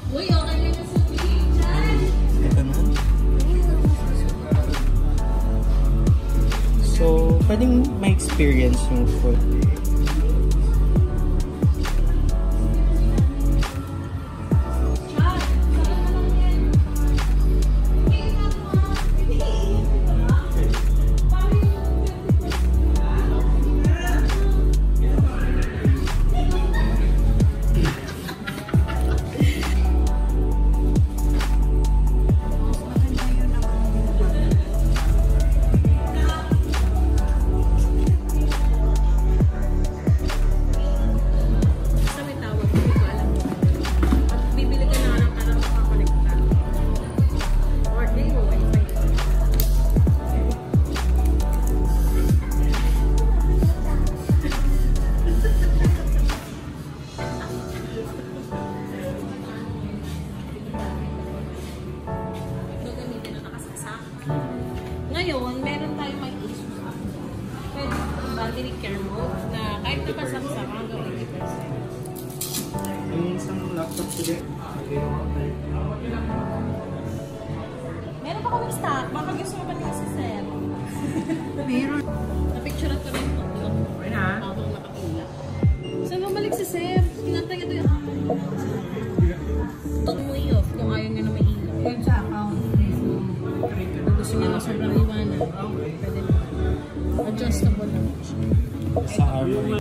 Uy, okay na yung sabihin dyan. Ito na. So, pwedeng ma-experience yung food. Ngayon, meron tayong may issues. Pwede battery care mode na kahit napasaksak hanggang 80%. Yung isang laptop today. Meron pa kaming stock. Baka gusto mo ba niya si Sir? Meron. Na-picture ko rin ito. Okay na. Habang nakapila. Saan bumalik si Sir? Pinantay ito yung... Itong mo i-off kung ayaw nga na may ilaw. Yung sa account. Gusto niya na sobrang iwanan. Pwede na. Adjustable lang siya. Sa armory.